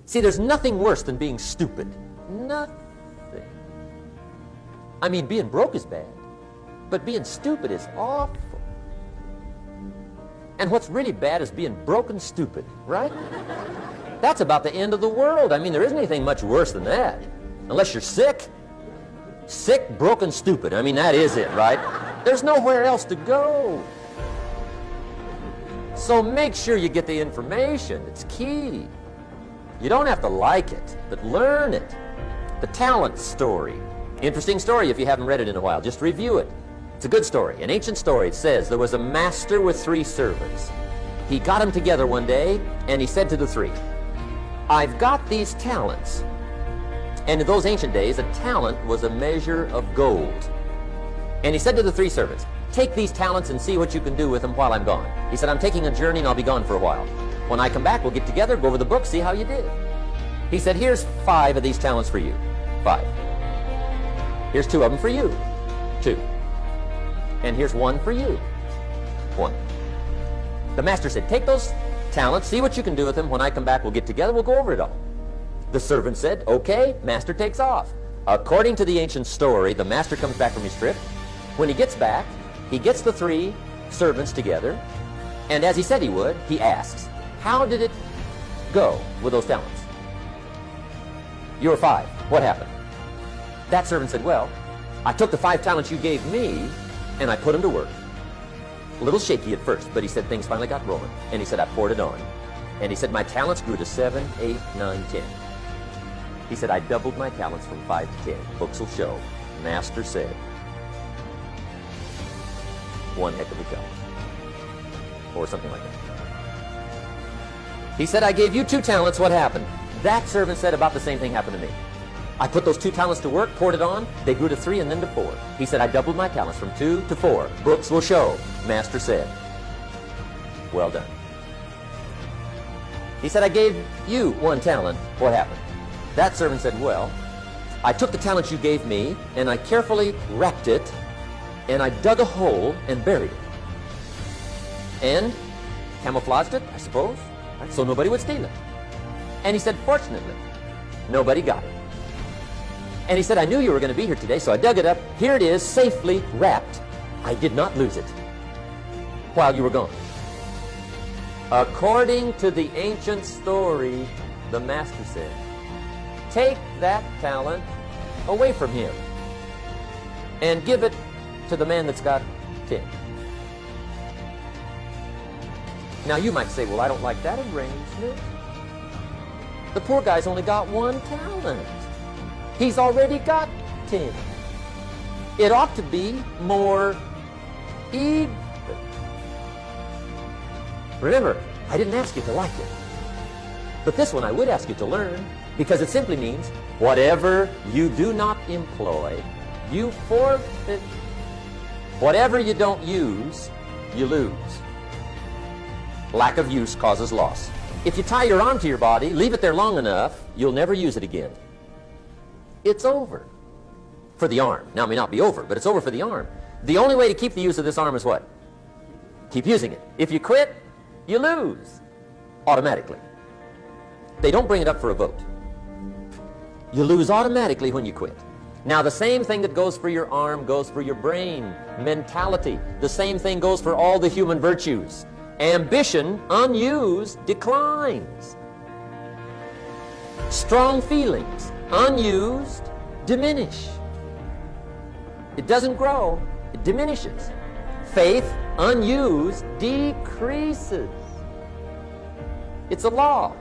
See, there's nothing worse than being stupid. Nothing. I mean, being broke is bad, but being stupid is awful. And what's really bad is being broken stupid, right? That's about the end of the world. I mean, there isn't anything much worse than that. Unless you're sick. Sick, broken, stupid. I mean, that is it, right? There's nowhere else to go. So make sure you get the information. It's key. You don't have to like it, but learn it. The talent story. Interesting story if you haven't read it in a while. Just review it. It's a good story. An ancient story. It says there was a master with 3 servants. He got them together one day, and he said to the 3, I've got these talents. And in those ancient days, a talent was a measure of gold. And he said to the 3 servants, take these talents and see what you can do with them while I'm gone. He said, I'm taking a journey and I'll be gone for a while. When I come back, we'll get together, go over the book, see how you did. He said, here's 5 of these talents for you. 5. Here's 2 of them for you. 2. And here's 1 for you. 1. The master said, take those talents, see what you can do with them. When I come back, we'll get together, we'll go over it all. The servant said, okay. Master takes off. According to the ancient story, the master comes back from his trip. When he gets back, he gets the 3 servants together, and as he said he would, he asks, how did it go with those talents? You were 5. What happened? That servant said, well, I took the 5 talents you gave me, and I put them to work. A little shaky at first, but he said things finally got rolling. And he said, I poured it on. And he said, my talents grew to 7, 8, 9, 10. He said, I doubled my talents from 5 to 10. Books will show. Master said, one heck of a job. Or something like that. He said, I gave you 2 talents. What happened? That servant said, about the same thing happened to me. I put those 2 talents to work, poured it on. They grew to 3 and then to 4. He said, I doubled my talents from 2 to 4. Books will show. Master said, well done. He said, I gave you 1 talent. What happened? That servant said, well, I took the talent you gave me, and I carefully wrapped it, and I dug a hole and buried it. And camouflaged it, I suppose, right? So nobody would steal it. And he said, fortunately, nobody got it. And he said, I knew you were going to be here today, so I dug it up. Here it is, safely wrapped. I did not lose it while you were gone. According to the ancient story, the master said, take that talent away from him and give it to the man that's got 10. Now you might say, well, I don't like that arrangement. The poor guy's only got 1 talent. He's already got 10. It ought to be more even. Remember, I didn't ask you to like it. But this one I would ask you to learn, because it simply means whatever you do not employ, you forfeit. Whatever you don't use, you lose. Lack of use causes loss. If you tie your arm to your body, leave it there long enough, you'll never use it again. It's over for the arm. Now, it may not be over, but it's over for the arm. The only way to keep the use of this arm is what? Keep using it. If you quit, you lose automatically. They don't bring it up for a vote. You lose automatically when you quit. Now, the same thing that goes for your arm goes for your brain, mentality. The same thing goes for all the human virtues. Ambition, unused, declines. Strong feelings, unused, diminish. It doesn't grow, it diminishes. Faith, unused, decreases. It's a law.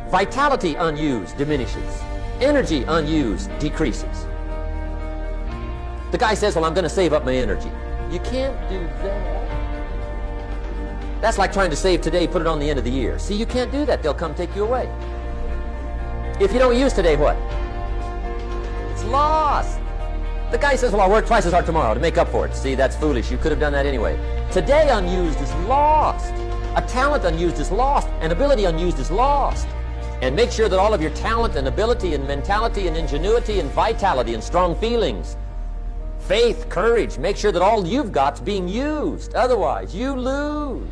Vitality, unused, diminishes. Energy, unused, decreases. The guy says, well, I'm going to save up my energy. You can't do that. That's like trying to save today, put it on the end of the year. See, you can't do that. They'll come take you away. If you don't use today, what? It's lost. The guy says, well, I'll work twice as hard tomorrow to make up for it. See, that's foolish. You could have done that anyway. Today unused is lost. A talent unused is lost. An ability unused is lost. And make sure that all of your talent and ability and mentality and ingenuity and vitality and strong feelings, faith, courage, make sure that all you've got's being used. Otherwise, you lose.